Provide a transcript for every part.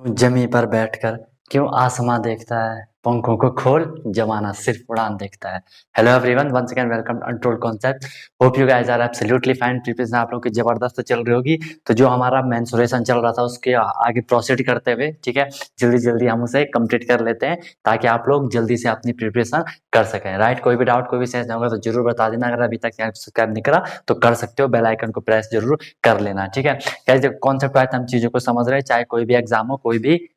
जमी पर बैठकर क्यों आसमां देखता है, पंखों को खोल जमाना सिर्फ उड़ान देखता है। Hello everyone, once again welcome to untold concept. Hope you guys are absolutely fine. Preparation आप लोग की जबरदस्त चल रही होगी। तो जो हमारा मेंसुरेशन चल रहा था उसके आगे प्रोसीड करते हुए, ठीक है, जल्दी जल्दी हम उसे कंप्लीट कर लेते हैं ताकि आप लोग जल्दी से अपनी प्रिपरेशन कर सकें। राइट, कोई भी डाउट कोई भी सेंस होगा तो जरूर बता देना। अगर अभी तक सब्सक्राइब नहीं करा तो कर सकते हो, बेल आइकन को प्रेस जरूर कर लेना, ठीक है। गाइस देखो, कॉन्सेप्ट वाइज हम चीजों को समझ रहे हैं, चाहे कोई भी एग्जाम हो, कोई भी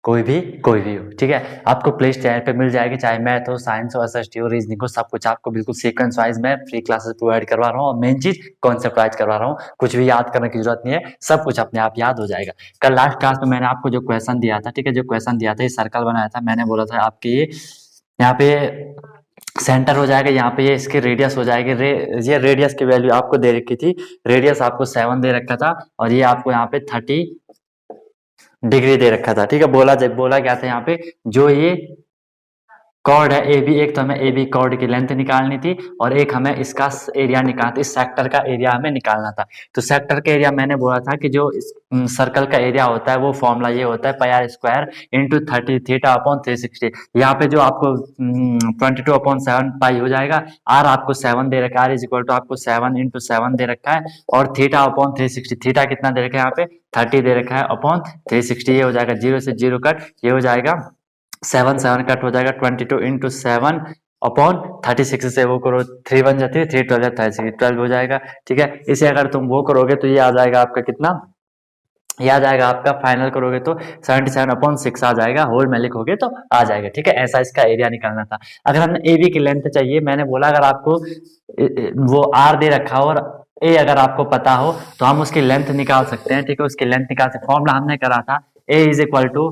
हो, ठीक है। आपको प्ले स्टोर पे मिल जाएगी, चाहे मैथ हो, साइंस हो, एसएसटी हो, रीजनिंग हो, सब कुछ आपको बिल्कुल सीक्वेंस वाइज मैं फ्री क्लासेस प्रोवाइड करवा रहा हूँ। और मेन चीज कॉन्सेप्ट वाइज करवा रहा हूँ, कुछ भी याद करने की जरूरत नहीं है, सब कुछ अपने आप याद हो जाएगा। कल लास्ट क्लास में मैंने आपको जो क्वेश्चन दिया था, ठीक है, जो क्वेश्चन दिया था, ये सर्कल बनाया था, मैंने बोला था आपके ये यहाँ पे सेंटर हो जाएगा, यहाँ पे ये इसके रेडियस हो जाएगी। ये रेडियस की वैल्यू आपको दे रखी थी, रेडियस आपको 7 दे रखा था, और ये आपको यहाँ पे 30 डिग्री दे रखा था, ठीक है। बोला गया था यहाँ पे जो ये कॉर्ड है ए बी, एक तो हमें ए बी कॉर्ड की लेंथ निकालनी थी और एक हमें इसका एरिया निकालना था, इस सेक्टर का एरिया हमें निकालना था। तो सेक्टर का एरिया मैंने बोला था कि जो सर्कल का एरिया होता है वो फॉर्मूला ये होता है, pi r square into 30 theta upon 360। यहाँ पे जो आपको 22/7 पाई हो जाएगा। आर आपको 7 दे रखा है, आर इज इक्वल टू आपको 7 इंटू 7 दे रखा है, और थीटा अपॉन 360, थीटा कितना दे रखा है यहाँ पे 30 दे रखा है अपॉन 360। ये हो जाएगा 0 से 0 कट, ये हो जाएगा 7 कट हो जाएगा 22 इंटू 7 अपॉन 36 से वो करो 3 बन जाती है, 3 12 12 हो जाएगा, ठीक है। इसे अगर तुम वो करोगे तो ये आ जाएगा आपका कितना, ये आ जाएगा आपका, फाइनल करोगे तो 77/6 आ जाएगा, होल में लिखोगे तो आ जाएगा, ठीक है। ऐसा इसका एरिया निकालना था। अगर हमने ए बी की लेंथ चाहिए, मैंने बोला अगर आपको वो आर दे रखा हो और ए अगर आपको पता हो तो हम उसकी लेंथ निकाल सकते हैं, ठीक है। उसकी लेंथ निकाल सकते, फॉर्मूला हमने करा था A is equal to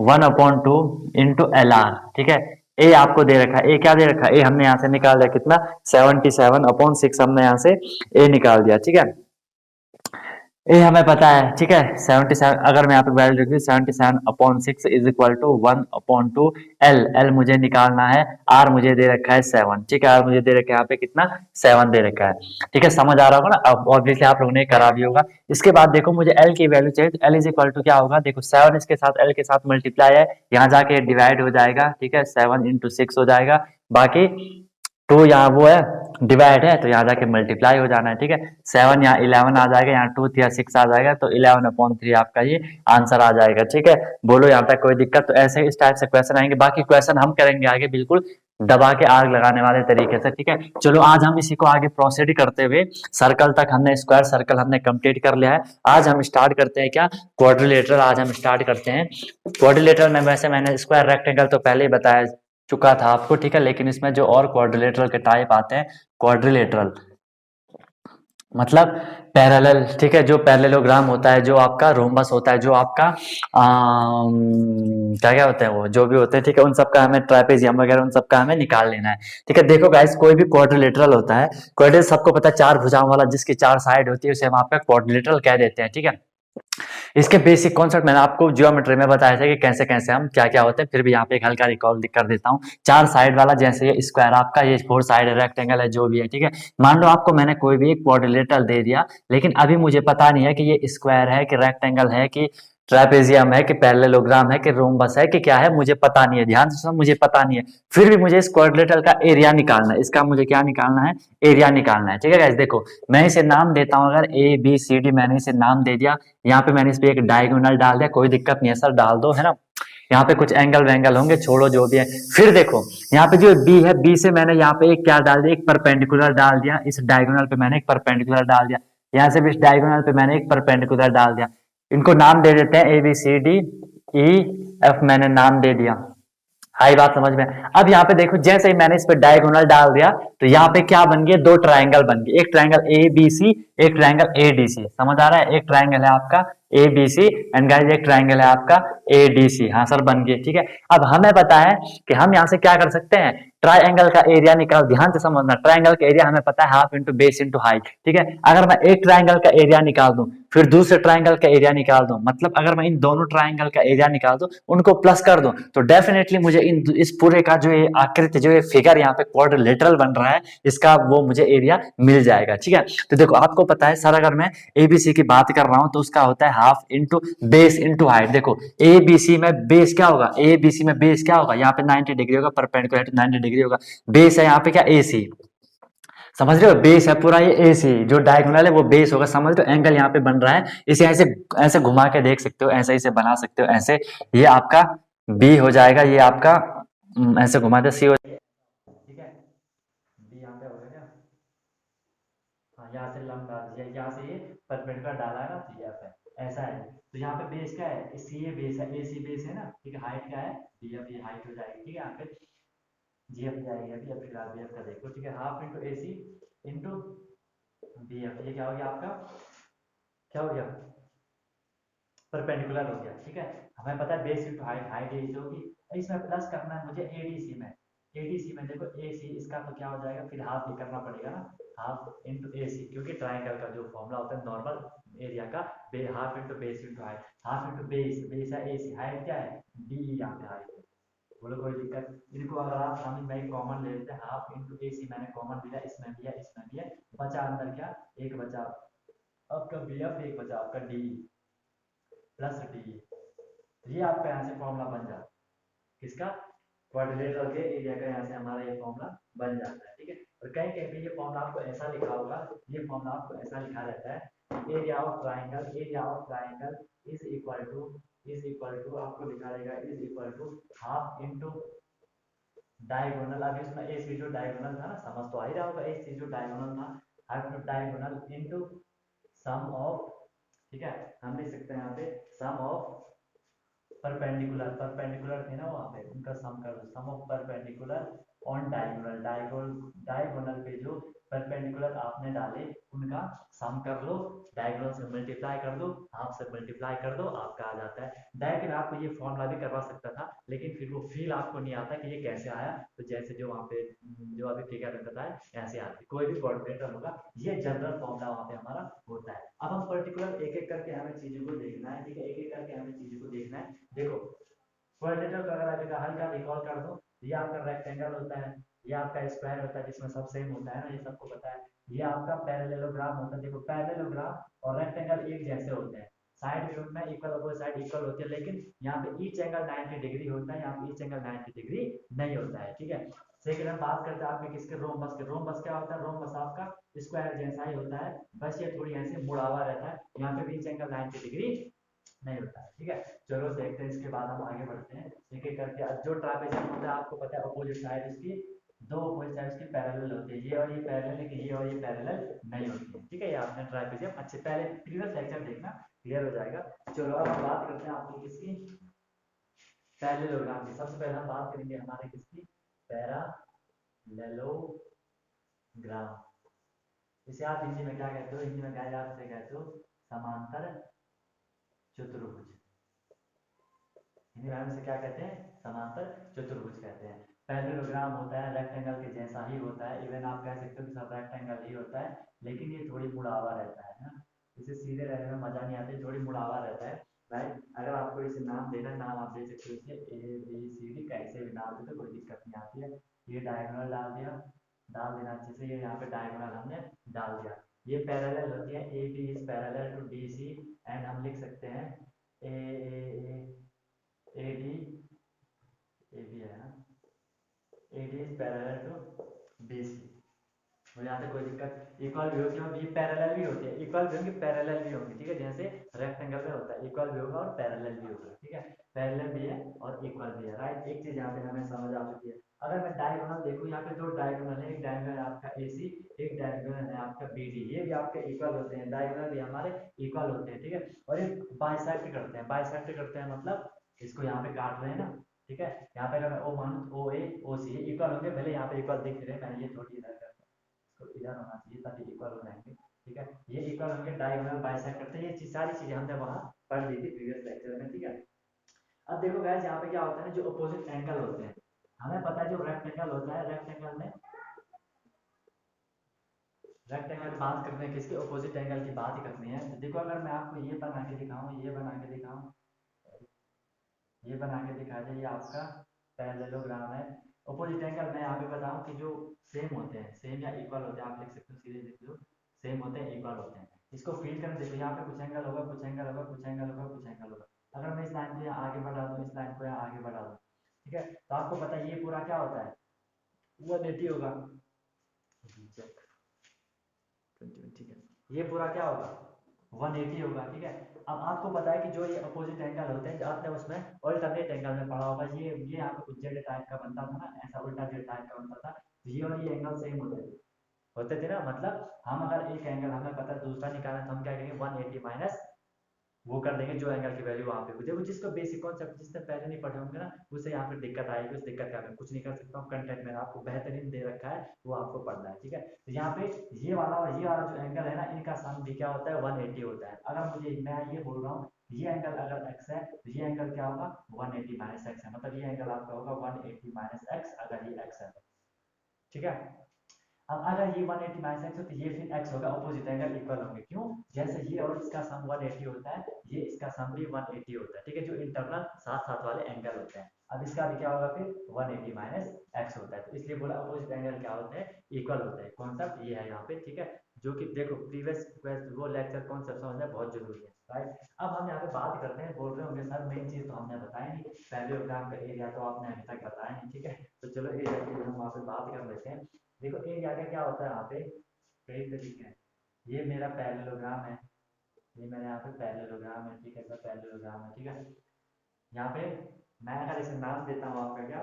1/2 into L R, ठीक है। ए आपको दे रखा है, ए क्या दे रखा है, ए हमने यहाँ से निकाल दिया कितना 77/6 हमने यहाँ से ए निकाल दिया, ठीक है। ए हमें पता है, ठीक है। 77, अगर मैं यहाँ पे वैल्यू लिख दूं 77/6 is equal to 1/2 L, L मुझे निकालना है, आर मुझे दे रखा है 7, ठीक है। आर मुझे दे रखा है यहाँ पे कितना 7 दे रखा है, ठीक है। समझ आ रहा होगा ना, अब ऑब्वियसली आप लोगों ने करा भी होगा। इसके बाद देखो मुझे एल की वैल्यू चाहिए, तो एल इज इक्वल टू क्या होगा, देखो 7 इसके साथ एल के साथ मल्टीप्लाई है, यहाँ जाके डिवाइड हो जाएगा, ठीक है। 7 इंटू 6 हो जाएगा, बाकी 2 यहाँ वो है डिवाइड है तो यहाँ जाके मल्टीप्लाई हो जाना है, ठीक है। 7 यहाँ 11 आ जाएगा, यहाँ 2 या 6 आ जाएगा, तो 11/3 आपका ये आंसर आ जाएगा, ठीक है। बोलो यहाँ तक कोई दिक्कत? तो ऐसे इस टाइप से क्वेश्चन आएंगे, बाकी क्वेश्चन हम करेंगे आगे बिल्कुल दबा के आग लगाने वाले तरीके से, ठीक है। चलो आज हम इसी को आगे प्रोसीड करते हुए, सर्कल तक हमने स्क्वायर सर्कल हमने कंप्लीट कर लिया है। आज हम स्टार्ट करते हैं क्या, क्वाड्रिलेटरल। आज हम स्टार्ट करते हैं क्वाड्रिलेटरल में। वैसे मैंने स्क्वायर रेक्टेंगल तो पहले ही बताया चुका था आपको, ठीक है, लेकिन इसमें जो और क्वाड्रिलेटरल के टाइप आते हैं, क्वाड्रिलेटरल मतलब पैरेलल, ठीक है। जो पैरेललोग्राम होता है, जो आपका रोम्बस होता है, जो आपका क्या क्या होते हैं वो जो भी होते हैं, ठीक है, उन सबका हमें ट्रापेजियम वगैरह उन सबका हमें निकाल लेना है, ठीक है। देखो गाइस, कोई भी क्वाड्रिलेटरल होता है, क्वाड्रिलेटरल सबको पता है, 4 भुजाओं वाला जिसकी 4 साइड होती है उसे हम आपका क्वाड्रिलेटरल कह देते हैं, ठीक है। इसके बेसिक कॉन्सेप्ट मैंने आपको ज्योमेट्री में बताया था कि कैसे कैसे हम क्या क्या होते हैं, फिर भी यहाँ पे एक हल्का रिकॉल कर देता हूँ। 4 साइड वाला, जैसे ये स्क्वायर आपका, ये 4 साइड रेक्टेंगल है, जो भी है, ठीक है। मान लो आपको मैंने कोई भी एक क्वाड्रिलेटरल दे दिया, लेकिन अभी मुझे पता नहीं है कि ये स्क्वायर है कि रेक्टेंगल है कि ट्रेपेजियम है कि पैरेललोग्राम है कि रोम्बस है कि क्या है, मुझे पता नहीं है। ध्यान से सुनो, मुझे पता नहीं है, फिर भी मुझे इस क्वाड्रिलेटरल का एरिया निकालना है। इसका मुझे क्या निकालना है, एरिया निकालना है, ठीक है गाइस। देखो मैं इसे नाम देता हूं, अगर ए बी सी डी मैंने इसे नाम दे दिया, यहाँ पे मैंने इस पे एक डायगोनल डाल दिया, कोई दिक्कत नहीं है सर, डाल दो, है ना। यहाँ पे कुछ एंगल वेंगल होंगे, छोड़ो जो भी है। फिर देखो यहाँ पे जो बी है, बी से मैंने यहाँ पे एक क्या डाल दिया, एक परपेंडिकुलर डाल दिया, इस डायगोनल पे मैंने एक परपेंडिकुलर डाल दिया, यहाँ से भी इस डायगोनल पे मैंने एक परपेंडिकुलर डाल दिया। इनको नाम दे देते हैं A B C D E F, मैंने नाम दे दिया। आई बात समझ में? अब यहाँ पे देखो, जैसे ही मैंने इस पे डायगोनल डाल दिया तो यहाँ पे क्या बन गया, 2 ट्रायंगल बन गए, एक ट्रायंगल ए बी सी, एक ट्रायंगल ए डी सी। समझ आ रहा है? एक ट्रायंगल है आपका A B C and guys एक ट्रायंगल है आपका ए डी सी। हाँ सर, बन गए, ठीक है। अब हमें पता है कि हम यहाँ से क्या कर सकते हैं, ट्रायंगल का एरिया निकाल। ध्यान से समझना, ट्रायंगल का एरिया हमें पता है half into base into height, ठीक है। अगर मैं एक ट्रायंगल का एरिया निकाल दूं, फिर दूसरे ट्रायंगल का एरिया निकाल दूं, मतलब अगर मैं इन दोनों ट्रायंगल का एरिया निकाल दूं, उनको प्लस कर दूं, तो डेफिनेटली मुझे इस पूरे का जो ये आकृति, जो ये फिगर यहाँ पे क्वाड्रिलेटरल बन रहा है, इसका वो मुझे एरिया मिल जाएगा, ठीक है। तो देखो आपको सबको पता है सर, अगर मैं एबीसी की बात कर रहा हूं तो उसका होता है half into base into height. देखो एबीसी में बेस क्या होगा, एबीसी में बेस क्या होगा, यहाँ पे 90 डिग्री होगा, परपेंडिकुलर टू 90 डिग्री होगा। बेस है यहाँ पे क्या, एसी, समझ रहे हो, बेस है पूरा ये एसी, जो डायगोनल है वो बेस होगा, समझ रहे हो, एंगल यहाँ पे बन रहा है, इसे ऐसे ऐसे घुमा के देख सकते हो, ऐसे इसे बना सकते हो ऐसे, ये आपका बी हो जाएगा, ये आपका ऐसे घुमा दे सी हो, ठीक है, बी यहाँ पे होगा क्या, हाँ यहाँ से लंब डाल दिया, यहाँ से ये परपेंडिकुलर डाला है ना, तो ये एफ है, ऐसा है। तो यहाँ पे बेस क्या है, सी ए बेस है, ए सी बेस है ना, ठीक है, हाइट क्या है डी एफ, ये हाइट हो जाएगी, ठीक है, यहाँ पे जी एफ जाएगी अभी, अब फिर आप बी एफ का देखो, ठीक है, हाफ इंटू ए सी इंटू बी एफ, ये क्या हो गया आपका, क्या हो गया, परपेंडिकुलर हो गया, ठीक है। हमें पता है base into height, height AC होगी, इसमें प्लस करना है मुझे एडीसी में, एडीसी में देखो एसी इसका तो क्या हो जाएगा, फिर हाफ ये करना पड़ेगा ना, हाफ इंटू एसी, क्योंकि ट्राइंगल का जो फॉर्मूला होता है नॉर्मल एरिया का, half into base into height, half into base, base है एसी, हाइट क्या है डी, यहाँ पे हाइट है, बोलो कोई दिक्कत, इनको अगर आप शामिल में कॉमन ले लेते हैं, हाफ इंटू एसी मैंने कॉमन लिया, इसमें भी है इसमें भी है, बचा अंदर क्या, एक बचा आपका बी एफ, एक बचा आपका डी प्लस डी, ये आपका यहाँ से फॉर्मूला बन जाता है किसका, क्वाड्रिलेटरल के एरिया का, यहाँ से हमारा ये फॉर्मूला बन जाता है, ठीक है। और कहीं कहीं पे ये फॉर्मूला आपको ऐसा लिखा होगा, ये फॉर्मूला आपको ऐसा लिखा रहता है, area of triangle is equal to आपको लिखा रहेगा is equal to half into diagonal, अब इसमें ए सी जो डायगोनल था ना, समझ तो आ ही रहा होगा, ए सी जो डायगोनल था, half into diagonal into sum of, ठीक है, हम लिख सकते हैं यहाँ पे सम ऑफ परपेंडिकुलर, परपेंडिकुलर थे ना वहां पे, उनका सम कर दो, sum of perpendicular on diagonal, diagonal पे जो परपेंडिकुलर आपने डाले उनका सम कर लो, डायगोनल से मल्टीप्लाई कर दो, हाफ से मल्टीप्लाई कर दो, आपका आ जाता है। डायरेक्ट आपको ये फॉर्मूला भी करवा सकता था, लेकिन फिर वो फील आपको नहीं आता कि ये कैसे आया, तो जैसे जो वहाँ पे जो अभी फिगर में बताया ऐसे आती, कोई भी कोऑर्डिनेटर होगा, ये जनरल फॉर्मूला वहाँ पे हमारा होता है। अब हम पर्टिकुलर एक एक करके हमें चीजों को देखना है, ठीक है, एक एक करके हमें चीजों को देखना है। देखो क्वाड्रेटर का अगर आप हल्का रिकॉल कर दो, ये आपका रेक्टेंगल होता है, ये आपका स्क्वायर होता है जिसमें सब सेम होता है ना, ये सबको पता है, ये आपका पैरेललोग्राम होता है, देखो पैरेललोग्राम और रेक्टेंगल एक जैसे होते हैं, साइड में उनमें इक्वल अपोजिट साइड इक्वल होती है, लेकिन यहाँ पे ईच एंगल 90 डिग्री होता है, यहाँ पे ईच एंगल 90 डिग्री नहीं होता है, ठीक है। सेकंड हम बात करते हैं आपके किसके, रोम्बस के। रोम्बस क्या होता है, रोम्बस आपका स्क्वायर जैसा ही होता है, बस ये थोड़ी ऐसे मुड़ा हुआ रहता है, यहाँ पे भी ईच एंगल 90 डिग्री नहीं होता है, ठीक है। चलो देखते हैं, इसके बाद हम आगे बढ़ते हैं एक एक करके। जो ट्रापेजियम होता है आपको पता है, अपोजिट साइड इसकी दो अपोजिट साइड की पैरेलल होती है, ये और ये पैरेलल, लेकिन ये और ये पैरेलल नहीं होती है, ठीक है। ये आपने ट्रापेजियम अच्छे पहले प्रीवियस लेक्चर देखना, क्लियर हो जाएगा। चलो अब हम बात करते हैं आपको किसकी, पैरेललोग्राम की। सबसे पहले हम बात करेंगे हमारे किसकी, पैरेललोग्राम। इसे आप हिंदी में क्या कहते हो, हिंदी में क्या याद से कहते हो, समांतर चतुर्भुज, हिंदी में से क्या कहते हैं, समांतर चतुर्भुज कहते हैं। पैरेललोग्राम होता है रेक्टेंगल के जैसा ही होता है, इवन आप कह सकते हो कि सब रेक्टेंगल ही होता है, लेकिन ये थोड़ी मुड़ावा रहता है ना, इसे सीधे रहने में मजा नहीं आता, थोड़ी मुड़ावा रहता है, राइट। अगर आपको इसे नाम देना, नाम आप दे सकते हो इसे ए बी सी डी, कैसे भी नाम दे तो कोई दिक्कत नहीं आती है। ये डायगोनल डाल दिया, डाल देना अच्छे से, ये यहाँ पे डायगोनल हमने डाल दिया। ये पैरेलल होती है, A B is parallel to D C, and हम लिख सकते हैं ए ए डी, ए बी है ना, A D is parallel to B C, और यहाँ पे कोई दिक्कत, इक्वल भी होगी और ये पैरेलल भी होती है, इक्वल भी होंगी पैरेलल भी होंगी, ठीक है, जैसे रेक्टेंगल में होता है, इक्वल भी होगा और पैरेलल भी होगा, ठीक है, पैरेलल भी है और इक्वल भी है, राइट। एक चीज यहाँ पे हमें समझ आ चुकी है। अगर मैं डायगोनल देखूँ, यहाँ पे दो डायगोनल है, एक डायगोनल है आपका ए सी, एक डायगोनल है आपका बी डी, ये भी आपके इक्वल होते हैं, डायगोनल भी हमारे इक्वल होते हैं, ठीक है। और ये बाइसेक्ट करते हैं, बाइसेक्ट करते हैं मतलब इसको यहाँ पे काट रहे हैं ना, ठीक है, यहाँ पे अगर मैं ओ मानूं, ओ ए ओ सी इक्वल होंगे, भले यहाँ पे इक्वल दिख रहे हैं, मैंने ये थोड़ी इधर कर, तो इधर होना चाहिए ताकि इक्वल हो जाएंगे, ठीक है। ये इक्वल होंगे, डायगोनल बाइसेक्ट करते हैं, ये चीज सारी चीजें हमने वहां पढ़ ली थी प्रीवियस लेक्चर में, ठीक है। अब देखो गाइस, यहाँ पे क्या होता है ना, जो अपोजिट एंगल होते हैं, हमें पता है जो रेक्टेंगल होता है, रेक्टेंगल में, रेक्टेंगल की बात करते हैं, किसके अपोजिट एंगल की बात करनी है, तो देखो अगर मैं आपको ये बना के दिखाऊं, ये बना के दिखाऊं, ये बना के दिखा दे, ये आपका पैरेललोग्राम है। अपोजिट एंगल मैं यहाँ पे बताऊं कि जो सेम होते हैं, सेम या इक्वल होते हैं, आप लिख सकते हो, सीधे लिख लो सेम होते हैं, इक्वल होते हैं। इसको फील करने देखो, यहाँ पे कुछ एंगल होगा, कुछ एंगल होगा, कुछ एंगल होगा, कुछ एंगल होगा। अगर मैं इस लाइन को यहाँ आगे बढ़ा दूँ, इस लाइन को यहाँ आगे बढ़ा दूँ, ठीक है, तो आपको पता है ये पूरा क्या होता है, 180 होगा। ठीक है, ये पूरा क्या होगा, 180 होगा। ठीक है, अब आपको पता है कि जो ये अपोजिट एंगल होते हैं, आपने उसमें अल्टरनेट एंगल में पढ़ा होगा, ये यहाँ पे कुछ जेड टाइप का बनता था ना, ऐसा उल्टा जेड टाइप का बनता था, ये और ये एंगल सेम होते थे ना। मतलब हम अगर एक एंगल हमें पता है दूसरा निकालना, तो हम क्या करेंगे, 180 माइनस वो कर देंगे जो एंगल की वैल्यू वहां पे। देखो जिसको बेसिक कॉन्सेप्ट जिसने पहले नहीं पढ़े होंगे ना, उसे यहाँ पे दिक्कत आएगी। उस दिक्कत का मैं कुछ नहीं कर सकता हूँ, कंटेंट मैंने आपको बेहतरीन दे रखा है, वो आपको पढ़ना है। ठीक है, तो यहाँ पे ये वाला और ये वाला जो एंगल है ना, इनका सम भी क्या होता है, 180 होता है। अगर मुझे मैं ये बोल रहा हूँ ये एंगल अगर x है, तो ये एंगल क्या होगा, 180 माइनस एक्स है। मतलब ये एंगल आपका होगा 180 माइनस एक्स, अगर ये x है। ठीक है, अब अगर ये 180 माइनस एक्स हो, तो ये फिर x होगा, अपोजिट एंगल इक्वल होंगे। क्यों, जैसे ये और इसका सम 180 होता है, ये इसका सम भी 180 होता है। ठीक है, जो इंटरनल साथ साथ वाले एंगल होते हैं। अब इसका भी क्या होगा, फिर 180 माइनस एक्स होता है। तो इसलिए बोला अपोजिट एंगल क्या होते हैं, इक्वल होते हैं। कॉन्सेप्ट ये है यहाँ पे। ठीक है, जो कि देखो प्रीवियस वो लेक्चर कॉन्सेप्ट समझना बहुत जरूरी है, राइट। अब हम यहाँ पे बात करते हैं, बोल रहे होंगे सर मेन चीज तो हमने बताया नहीं, पैरेललोग्राम का एरिया तो आपने अभी तक बताया नहीं। ठीक है, तो चलो एरिया की हम वहाँ पे बात कर लेते हैं। देखो एरिया का क्या होता है, यहाँ पे कई तरीके हैं। ये मेरा पैरेललोग्राम है, ये मेरे यहाँ पे पैरेललोग्राम है। ठीक है, सर पैरेललोग्राम है। ठीक है, यहाँ पे मैं अगर इसे नाम देता हूँ, आपका क्या,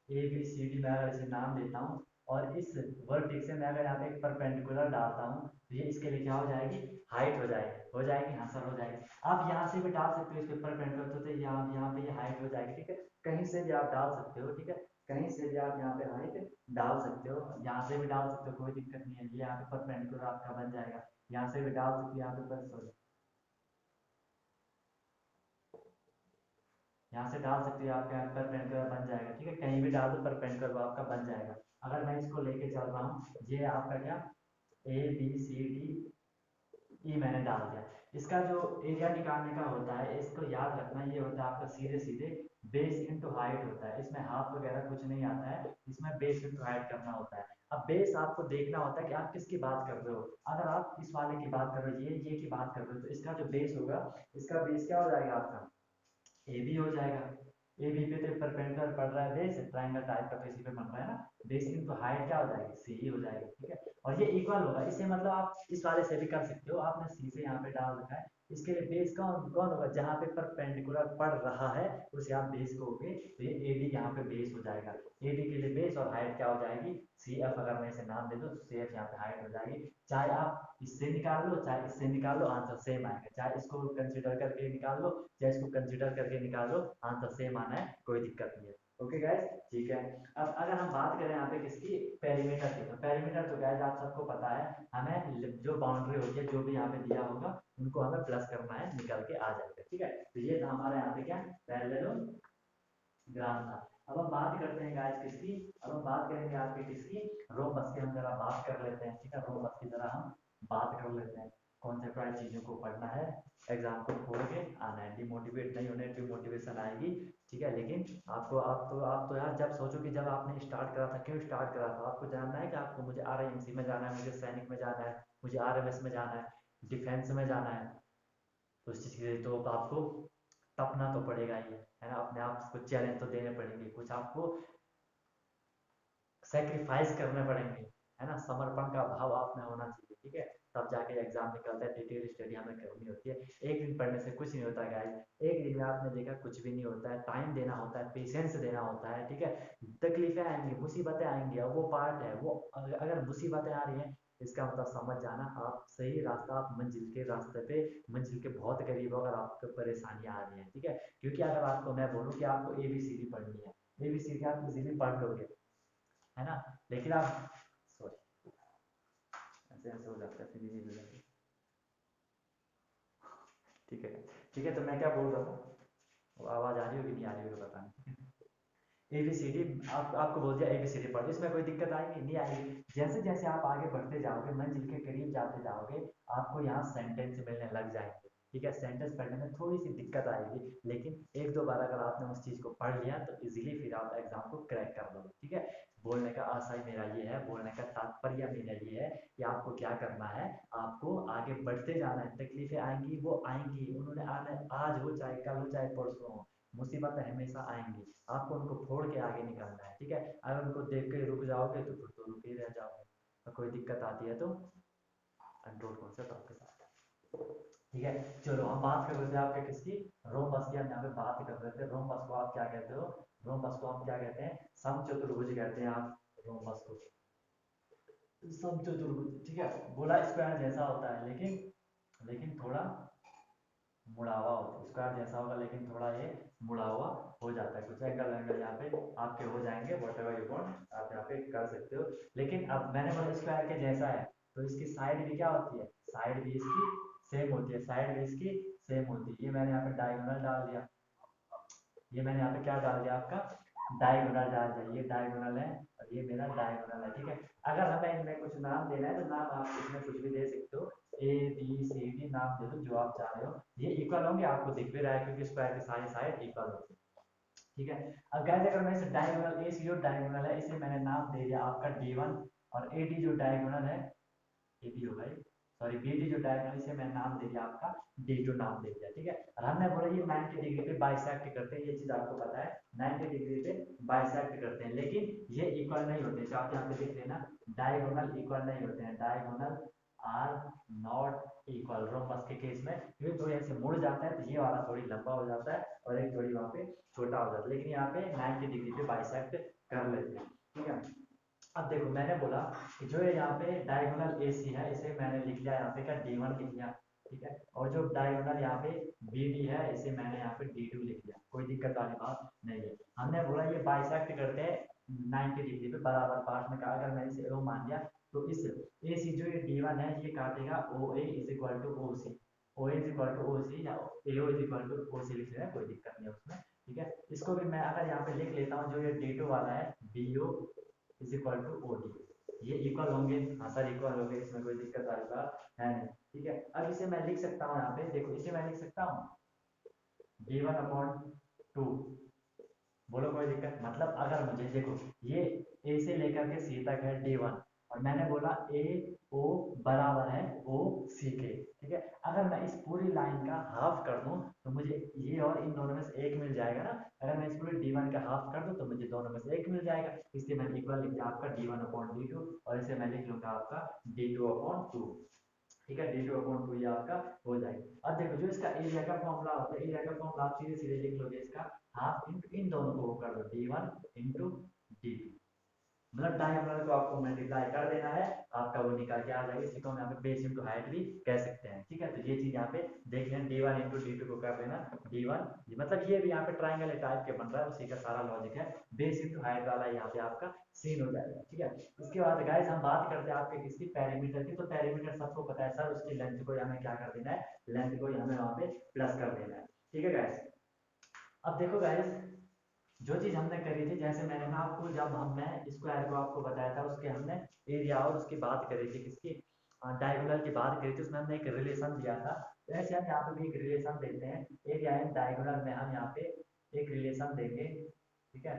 ए बी सी डी, मैं अगर इसे नाम देता हूँ, और इस वर्टेक्स से मैं अगर यहाँ पे एक परपेंडिकुलर डालता हूँ, तो ये इसके लिए क्या हो जाएगी, हाइट हो जाएगी। हाँ सर हो जाएगी। आप यहाँ से भी डाल सकते हो इस पे परपेंडिकुलर, तो यहाँ पे ये हाइट हो जाएगी। ठीक है, कहीं से भी आप डाल सकते हो। ठीक है, कहीं से भी आप यहाँ पे हाइट डाल सकते हो, यहाँ से भी डाल सकते हो, कोई दिक्कत नहीं है। ये यहाँ पे परपेंडिकुलर आपका बन जाएगा, यहाँ से भी डाल सकते हो, यहाँ पे सॉरी यहाँ से डाल सकते हो, आपका परपेंडिकुलर बन जाएगा। ठीक है, कहीं भी डाल दो परपेंडिकुलर वो आपका बन जाएगा। अगर मैं इसको लेके चल रहा हूँ, ये आपका क्या, ए बी सी डी ई मैंने डाल दिया। इसका जो एरिया निकालने का होता है, इसको याद रखना, ये होता है आपका सीधे सीधे बेस इंटू हाइट होता है। इसमें हाफ वगैरह कुछ नहीं आता है, इसमें बेस इंटू हाइट करना होता है। अब बेस आपको देखना होता है कि आप किसकी बात कर रहे हो। अगर आप इस वाले की बात कर रहे हो, ये की बात कर रहे हो, तो इसका जो बेस होगा, इसका बेस क्या हो जाएगा आपका, ए बी हो जाएगा। ए बी पे तो परपेंडिकुलर पड़ रहा है बेस, ट्रायंगल टाइप का तो इसी पे बन रहा है ना, बेस इनटू हाइट क्या हो जाएगी, सी ही हो जाएगी। ठीक है, और ये इक्वल होगा, इससे मतलब आप इस वाले से भी कर सकते हो। आपने सी से यहाँ पे डाल रखा है, इसके लिए बेस कौन कौन होगा, जहाँ पे परपेंडिकुलर पड़ रहा है उसे आप बेस कहोगे, तो ये ए बी यहाँ पे बेस हो जाएगा। ए बी के लिए बेस और हाइट क्या हो जाएगी, सी एफ। अगर मैं इसे नाम दे दूँ, तो सी एफ यहाँ पे हाइट हो जाएगी। चाहे आप इससे निकाल लो, चाहे इससे निकाल लो, आंसर सेम आएगा। चाहे इसको कंसिडर करके निकाल लो, चाहे इसको कंसिडर करके निकाल लो, आंसर सेम आना है, कोई दिक्कत नहीं है। ओके गाइस, ठीक है। अब अगर हम बात करें यहाँ पे किसकी, पेरीमीटर की, तो पेरीमीटर तो गाइस आप सबको पता है, हमें जो बाउंड्री होती है, जो भी यहाँ पे दिया होगा, उनको हमें प्लस करना है, निकल के आ जाएगा। ठीक है, तो ये था हमारे यहाँ पे क्या, पैरेललोग्राम था। अब हम बात करते हैं गाइस किसकी, अब हम बात करेंगे आपकी किसकी, रोम्बस की। हम जरा बात कर लेते हैं। ठीक है, रोम्बस की जरा हम बात कर लेते हैं। कॉन्सेप्ट चीजों को पढ़ना है, एग्जाम को खोल के आना है, डिमोटिवेट नहीं होने, डिमोटिवेशन आएगी। ठीक है, लेकिन आपको आप तो यार जब सोचो कि जब आपने स्टार्ट करा था, क्यों स्टार्ट करा था, आपको जानना है कि आपको मुझे आरआईएमसी में जाना है, मुझे सैनिक में जाना है, मुझे आरएमएस में जाना है, डिफेंस में जाना है, तो उस चीज़ के लिए तो आपको तपना तो पड़ेगा ही है ना, अपने आप को चैलेंज तो देने पड़ेंगे, कुछ आपको सेक्रीफाइस करने पड़ेंगे, है ना, समर्पण का भाव आप में होना चाहिए। ठीक है, तब जाके एग्जाम निकलता है। डिटेल स्टडी हमें करनी होती है, एक दिन पढ़ने से कुछ नहीं होता गाइस। एक दिन में आपने देखा कुछ भी नहीं होता है, टाइम देना होता है, पेशेंस देना होता है। ठीक है, तकलीफें आएंगी, मुसीबतें आएंगी, और वो पार्ट है। वो अगर मुसीबतें आ रही हैं, इसका मतलब समझ जाना आप सही रास्ता, आप मंजिल के रास्ते पे, मंजिल के बहुत करीब हो, अगर आपको परेशानियां आ रही हैं। ठीक है, क्योंकि अगर आपको मैं बोलूँ कि आपको ABCD पढ़नी है, ABCD आप इजीली पढ़ लोगे, है ना, लेकिन आप सॉरी ऐसे ऐसे हो जाता है, फिर नहीं हो जाती। ठीक है, ठीक है, तो मैं क्या बोल रहा था, वो आवाज आ रही होगी नहीं आ रही होगी पता नहीं। ABCD आपको बोल दिया, ABCD पढ़ो, इसमें कोई दिक्कत आएगी नहीं आएगी। जैसे जैसे आप आगे बढ़ते जाओगे, मंजिल के करीब जाते जाओगे, आपको यहाँ सेंटेंस मिलने लग जाएंगे। ठीक है, सेंटेंस पढ़ने में थोड़ी सी दिक्कत आएगी, लेकिन एक दो बार अगर आपने उस चीज को पढ़ लिया, तो इजीली फिर आप एग्जाम को क्रैक कर लोगे। ठीक है, बोलने का आशय मेरा ये है, बोलने का तात्पर्य मेरा ये है कि आपको क्या करना है, आपको आगे बढ़ते जाना है। तकलीफें आएंगी, वो आएंगी, उन्होंने आना, आज हो चाहे कल हो चाहे परसों हो, मुसीबतें हमेशा आएंगी, आपको उनको फोड़ के आगे निकलना है, ठीक है। अगर उनको देख के रुक जाओगे तो फिर तो रुके ही रह जाओगे, और कोई दिक्कत आती है तो कंट्रोल कॉन्सेप्ट आपके साथ है, ठीक है। चलो हम बात कर रहे थे आपके किसकी, रोमबस की हम यहाँ पे बात कर रहे थे। रोमबस को आप क्या कहते हो, रोमबस को हम क्या कहते हैं, समचतुर्भुज कहते हैं आप रोमबस को, समचतुर्भुज, ठीक है। बोला स्क्वायर जैसा होता है, लेकिन थोड़ा मुड़ा हुआ होता है, स्क्वायर जैसा होगा लेकिन थोड़ा ये मुड़ा हुआ हो जाता है। कुछ एंगल वैंगल यहाँ पे आपके हो जाएंगे, वॉट एवर यू वांट आप यहाँ पे कर सकते हो। लेकिन अब मैंने बोला स्क्वायर के जैसा है, तो इसकी साइड भी क्या होती है, साइड भी इसकी सेम होती है, साइड भी इसकी सेम होती है। ये मैंने यहाँ पे डायगोनल डाल दिया, ये मैंने यहाँ पे क्या डाल दिया, आपका डायगोनल डाल दिया, ये डायगोनल है और ये मेरा डायगोनल है, ठीक है। अगर हमें इनमें कुछ नाम देना है तो नाम आप इसमें कुछ भी दे सकते हो, ए बी सी डी नाम दे दो जो आप चाह रहे हो। ये इक्वल होंगे, आपको दिख भी रहा है क्योंकि स्क्वायर के सारे साइड इक्वल होते हैं, ठीक है। अब गाइस अगर मैं इसे डायगोनल, ए सी जो डायगोनल है इसे मैंने नाम दे दिया आपका D1, और ए डी जो डायगोनल है, ए बी होगा ये, सॉरी बी डी जो डायगोनल, इसे मैं नाम दे दिया आपका D2 नाम दे दिया, ठीक है। और हमने बोला ये 90 डिग्री पे बाइसेक्ट करते हैं, ये चीज आपको पता है, 90 डिग्री पे बाइसेक्ट करते हैं, लेकिन ये इक्वल नहीं होते, जो आप यहाँ पे देख लेना, डायगोनल इक्वल नहीं होते हैं, diagonal are not equal rhombus के केस में, क्योंकि दो ऐसे मुड़ जाता है तो ये वाला थोड़ी लंबा हो जाता है और एक थोड़ी वहां पे छोटा हो जाता है, लेकिन यहाँ पे 90 डिग्री पे बाइसेक्ट कर लेते हैं, ठीक है। अब देखो मैंने बोला कि जो ये यहाँ पे डायगोनल ए सी है, इसे मैंने लिख लिया यहाँ पे क्या D1 लिख लिया, ठीक है। और जो डायगोनल यहाँ पे बी डी है, इसे मैंने यहाँ पे D2 लिख लिया, कोई दिक्कत वाली बात नहीं है। हमने बोला ये बाइसेक्ट करते हैं 90 डिग्री पे बराबर पार्ट में, कहा अगर मैंने इसे ओ मान लिया तो इस ए सी जो ये D1 है ये काटेगा O A is equal to O C, O is equal to O C या A O is equal to O C लिख लेना, कोई दिक्कत नहीं है उसमें, ठीक है। इसको भी मैं अगर यहाँ पे लिख लेता हूँ, जो ये D2 वाला है B O is equal to O D, ये इक्वल होंगे, हाँ सर इक्वल होंगे, इसमें कोई दिक्कत वाली बात है नहीं, ठीक है। अब इसे मैं लिख सकता हूँ यहाँ पे, देखो इसे मैं लिख सकता हूँ D1/2, बोलो कोई दिक्कत, मतलब अगर मुझे देखो ये ए से लेकर के सी तक है D1, और मैंने बोला ए ओ बराबर है ओ सी के, ठीक है। अगर मैं इस पूरी लाइन का हाफ कर दूं तो मुझे ये और इन दोनों में से एक मिल जाएगा ना, अगर मैं इस पूरे D1 का हाफ कर दूं तो मुझे दोनों में से एक मिल जाएगा, इसलिए मैंने इक्वल लिख दिया आपका D1/D2, और इसे मैं लिख लूंगा आपका D2/2, ठीक है। D2/2 ये आपका हो जाएगा। अब देखो जो इसका एरिया का फॉर्मूला होता है, एरिया का फॉर्मूला आप सीधे सीधे लिख लोगे, इसका हाफ इंटू इन दोनों को कर दो D1 इंटू D2, मतलब डायगोनल को आपको मल्टीप्लाई कर देना है, आपका वो निकल के आ जाएगा। इसी को हम यहाँ पे बेस इंटू हाइट भी कह सकते हैं, ठीक है। तो ये चीज यहाँ पे देख लें, D1 इंटू D2 को कर देना D1, मतलब ये भी यहाँ पे ट्राइंगल टाइप के बन रहा है, उसी का सारा लॉजिक है, बेस इंटू हाइट वाला यहाँ पे आपका सीन हो जाएगा, ठीक है। उसके बाद गाइस हम बात करते हैं आपके किसकी, पैरीमीटर की। तो पैरीमीटर सबको पता है सर, उसकी लेंथ को हमें क्या कर देना है, लेंथ को हमें वहां पे प्लस कर देना है, ठीक है गाइस। अब देखो गाइस जो चीज हमने करी थी, जैसे मैंने ना आपको जब हमने स्क्वायर को आपको बताया था, उसके हमने एरिया और उसकी बात करी थी, किसकी, डायगोनल की बात करी थी, उसमें हमने एक रिलेशन दिया था। तो ऐसे हम यहाँ पे भी एक रिलेशन देते हैं, एरिया एंड डायगोनल में हम यहाँ पे एक रिलेशन देंगे, ठीक है,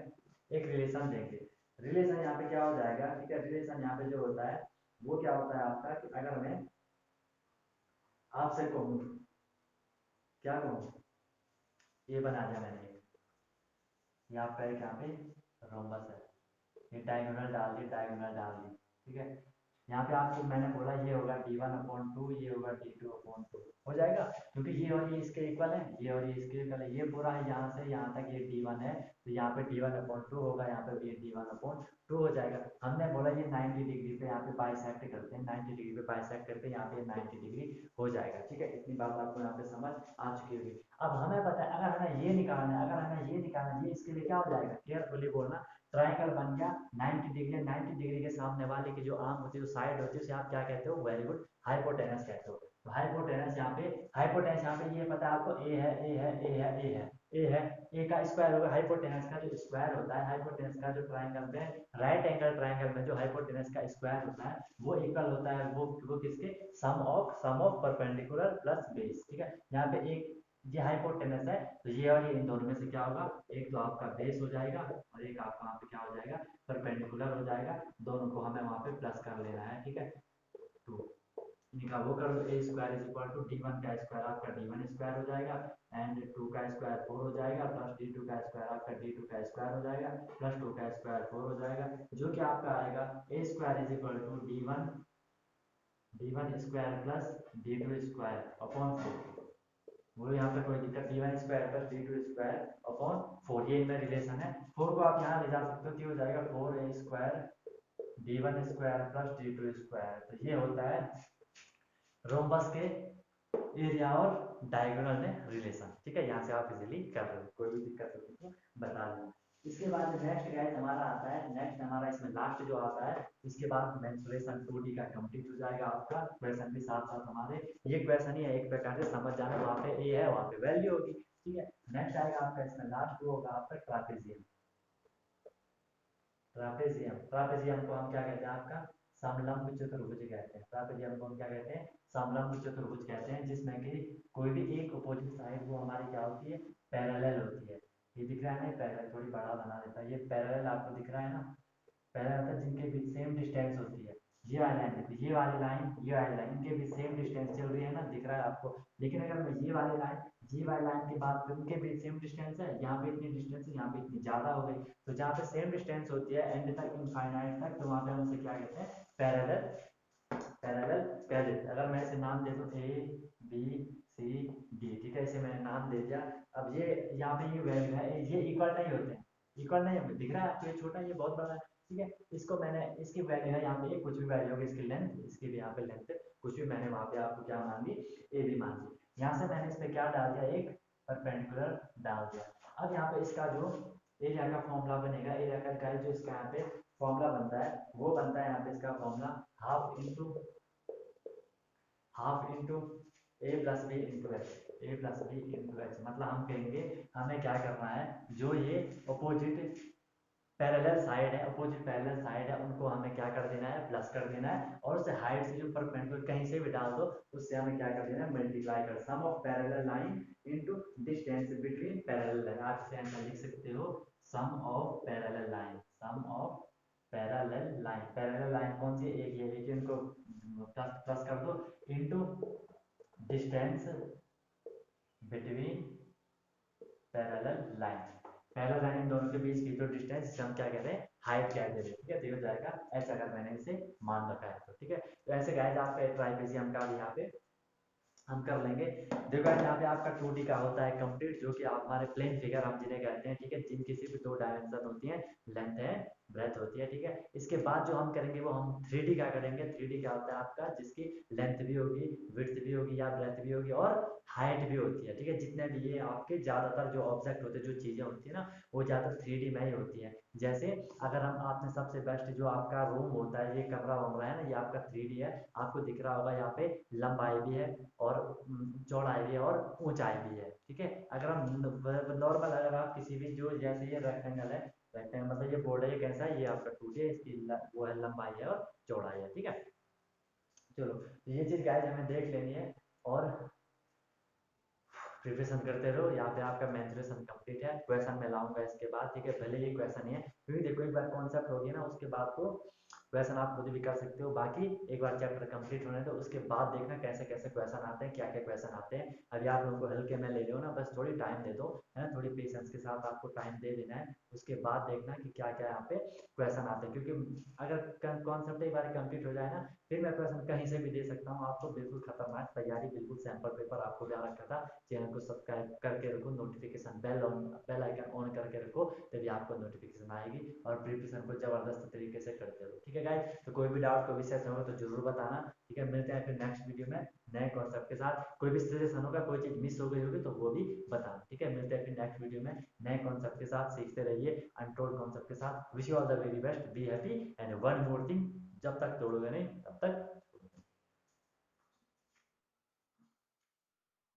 एक रिलेशन देंगे। रिलेशन यहाँ पे क्या हो जाएगा, ठीक है, रिलेशन यहाँ पे जो होता है वो क्या होता है आपका, कि अगर मैं आपसे कहूँ, क्या कहूँ, ये बना दिया मैंने, ये आपका एक यहाँ पे रोम्बस है, ये डायगोनल डाल दी, डायगोनल डाल दी, ठीक है। यहाँ पे आपको मैंने बोला ये होगा D1/2, ये होगा D2/2, हो जाएगा, क्योंकि ये और ये इसके इक्वल है, ये और ये इसके इक्वल है, ये पूरा है यहाँ से यहाँ तक ये D1 है, तो यहाँ पे D1/2 होगा, यहाँ पे भी D1/2 हो जाएगा। हमने बोला ये 90 डिग्री पे यहाँ पे बाइसेक्ट करते हैं, 90 डिग्री पे बाइसेक्ट करते हैं, यहाँ पे 90 डिग्री हो जाएगा, ठीक है। इतनी बात आपको यहाँ पे समझ आ चुकी होगी। अब हमें पता है अगर हमें ये निकालना है, अगर हमें ये निकालना है, ये इसके लिए क्या हो जाएगा, केयरफुली बोलना, ट्राइंगल बन गया 90 डिग्री, 90 डिग्री के सामने वाले की जो आर्म होती है, जो साइड होती है, उसे आप क्या कहते हो, वेरी गुड, हाइपोटेनस कहते हो। तो हाइपोटेनस यहाँ पे, हाइपोटेनस यहाँ पे ये पता है आपको, ए है, ए है, ए है, ए है, ए है, ए का स्क्वायर होगा, हाइपोटेनस का जो स्क्वायर होता है, हाइपोटेनस का जो ट्राइंगल में, राइट एंगल ट्राइंगल में जो हाइपोटेनस का स्क्वायर होता है वो इक्वल होता है, वो किसके, सम ऑफ परपेंडिकुलर प्लस बेस, ठीक है। यहाँ पे एक ये हाइपोटेनस है, तो ये और ये इन दोनों में से क्या होगा, एक तो आपका बेस हो जाएगा और एक आपका वहाँ पे क्या हो जाएगा, परपेंडिकुलर हो जाएगा। दोनों को हमें वहाँ पे प्लस कर लेना है, ठीक है। तो इनका वो कर दो, A square is equal to D one का स्क्वायर आपका डी वन स्क्वायर हो जाएगा, एंड टू का स्क्वायर फोर हो जाएगा, प्लस डी टू का स्क्वायर आपका डी टू का स्क्वायर हो जाएगा, प्लस टू का स्क्वायर फोर हो जाएगा, जो कि आपका आएगा A square is equal to D one square plus D two square upon four. वो यहाँ पे कोई दिक्कत, D one square plus D two square upon four, ये इनमें रिलेशन है। फोर को आप यहाँ ले जा सकते हो, क्या हो जाएगा, four A square D one square plus D two square. तो ये होता है रोम्बस के एरिया और डायगोनल में रिलेशन, ठीक है। यहाँ से आप इजीली कर रहे हो, कोई भी दिक्कत होगी तो बता देना। इसके बाद नेक्स्ट गाइस हमारा आता है, नेक्स्ट हमारा इसमें लास्ट जो आता है, इसके बाद मेंसुरेशन 2D का कंप्लीट हो जाएगा आपका। क्वेश्चन भी साथ साथ हमारे, ये क्वेश्चन ही है एक प्रकार से समझ जाना, वहाँ पे ए है वहाँ पे वैल्यू होगी, ठीक है। नेक्स्ट आएगा आपका इसमें लास्ट जो होगा आपका ट्रापेजियम। ट्रापेजियम को हम क्या कहते हैं, आपका समलंब चतुर्भुज कहते हैं। ट्रापेजियम को हम क्या कहते हैं, समलंब चतुर्भुज कहते हैं, जिसमें कि कोई भी एक अपोजिट साइड वो हमारी क्या होती है, पैरेलल होती है। ये दिख रहा है ना, पैरेलल थोड़ी बड़ा बना देता है, ये पैरेलल आपको दिख रहा है ना, पैरेलल होता है जिनके बीच सेम डिस्टेंस होती है। ये वाली लाइन देखो, ये वाली लाइन, ये वाली लाइन, इनके बीच सेम डिस्टेंस चल रही है ना, दिख रहा है आपको। लेकिन अगर मैं ये वाली लाइन की बात करूं, उनके बीच सेम डिस्टेंस है, यहाँ पे इतनी डिस्टेंस है, यहाँ पे इतनी ज्यादा हो गई। तो जहाँ पे सेम डिस्टेंस होती है एंड तक, इनफाइनाइट तक, तो वहाँ पे हम उसे क्या कहते हैं, पैरेलल पैरेलल कह देते हैं। अगर मैं इसे नाम दे दूं ए बी सी डी, ठीक है, इसे मैंने नाम दे दिया। अब ये यहाँ पे ये वैल्यू है, ये इक्वल नहीं होते हैं, इक्वल नहीं होते, दिख रहा है आपको, ये छोटा ये बहुत बड़ा है, ठीक है। इसको मैंने, इसकी वैल्यू है यहाँ पे कुछ भी वैल्यू होगी, इसकी लेंथ, इसकी भी यहाँ पे लेंथ कुछ भी, मैंने वहाँ पे आपको क्या मान ली, ए बी मान ली। यहाँ से मैंने इस पे क्या डाल दिया, एक परपेंडिकुलर डाल दिया। अब यहाँ पे इसका जो एरिया का फॉर्मूला बनेगा, एरिया का गाइस जो इसका यहाँ पे फॉर्मूला बनता है, वो बनता है यहाँ पे इसका फॉर्मूला हाफ इंटू ए प्लस बी इंटू एच, ए प्लस बी इंटू एच। मतलब हम कहेंगे हमें क्या करना है, जो ये अपोजिट पैरेलल साइड है, अपोजिट पैरेलल साइड है, उनको हमें क्या कर देना है, प्लस कर देना है। और उसे हाइट से जो परपेंडिकुलर कहीं से भी डाल दो, उससे हमें क्या कर देना है, मल्टीप्लाई कर, sum of parallel line into distance between parallel line. आप इसे ऐसा लिख सकते हो, sum of parallel line, sum of parallel line. Parallel line कौन सी, एक ये, एक इनको प्लस प्लस कर दो, into distance between parallel line. Parallel line in दोनों के बीच की जो डिस्टेंस हम क्या कहते हैं, हाइट कह देते हैं, ठीक है। तो ये हो जाएगा ऐसा, अगर मैंने इसे मान रखा है तो, ठीक है। तो ऐसे गाइस आपका ट्राइपेजियम का भी यहाँ पे हम कर लेंगे। देखो यहाँ पे आपका 2D का होता है कंप्लीट, जो कि आप हमारे प्लेन फिगर हम जिन्हें कहते हैं, ठीक है, जिनकी सिर्फ दो डायमेंशन होती है, लेंथ है ब्रेथ होती है, ठीक है। इसके बाद जो हम करेंगे वो हम 3D का करेंगे। 3D क्या होता है आपका, जिसकी लेंथ भी होगी, विड्थ भी होगी या ब्रेथ भी होगी और हाइट भी होती है, ठीक है। जितने भी ये आपके ज्यादातर जो ऑब्जेक्ट होते हैं, जो चीजें होती है ना, वो ज्यादातर 3D में ही होती है। जैसे अगर हम, आपने सबसे बेस्ट जो आपका रूम होता है, ये कमरा वमरा है ना, ये आपका 3D है, आपको दिख रहा होगा यहाँ पे लंबाई भी है और चौड़ाई भी है और ऊंचाई भी है, ठीक है। अगर हम नॉर्मल, अगर आप किसी भी, जो जैसे ये रेक्टेंगल है, रेक्टेंगल मतलब ये बोर्ड है, ये कैसा है, ये आपका 2D है, इसकी वो है लंबाई है और चौड़ाई है, ठीक है। चलो, तो ये चीज गाइस हमें देख लेनी है और प्रिपरेशन करते रहो। यहाँ पे आपका मेंसुरेशन कंप्लीट है, क्वेश्चन में लाऊंगा इसके बाद, ठीक है। भले ही क्वेश्चन ही है, क्योंकि देखो एक बार कॉन्सेप्ट हो गया ना, उसके बाद तो क्वेश्चन आप खुद भी कर सकते हो। बाकी एक बार चैप्टर कंप्लीट होने दो, उसके बाद देखना कैसे कैसे क्वेश्चन आते हैं, क्या क्या क्वेश्चन आते हैं। अभी आप लोगों को हल्के में ले लो ना, बस थोड़ी टाइम दे दो, है ना, थोड़ी पेशेंस के साथ आपको टाइम दे देना है। उसके बाद देखना कि क्या क्या यहाँ पे क्वेश्चन आते हैं, क्योंकि अगर कॉन्सेप्ट एक बार कंप्लीट हो जाए ना, फिर मैं क्वेश्चन कहीं से भी दे सकता हूँ आपको, बिल्कुल खतरनाक तैयारी, बिल्कुल सैंपल पेपर आपको क्या रखा था। चैनल को सब्सक्राइब करके रखो, नोटिफिकेशन बेल आइकन ऑन करके रखो, तभी आपको नोटिफिकेशन आएगी, और प्रिपरेशन को जबरदस्त तरीके से करते रहो, ठीक है गाइस। तो कोई भी डाउट, कोई भी सेशन होगा तो जरूर बताना, ठीक है। मिलते हैं फिर नेक्स्ट वीडियो में नए कॉन्सेप्ट के साथ। कोई भी सजेशन होगा, कोई चीज मिस हो गई होगी तो वो भी बताना, ठीक है। मिलते हैं फिर नेक्स्ट वीडियो में नए कॉन्सेप्ट के साथ, सीखते रहिए अनटोल्ड कॉन्सेप्ट के साथ। Wish you all the very best, be happy, and one more thing, जब तक तोड़ोगे नहीं तब तक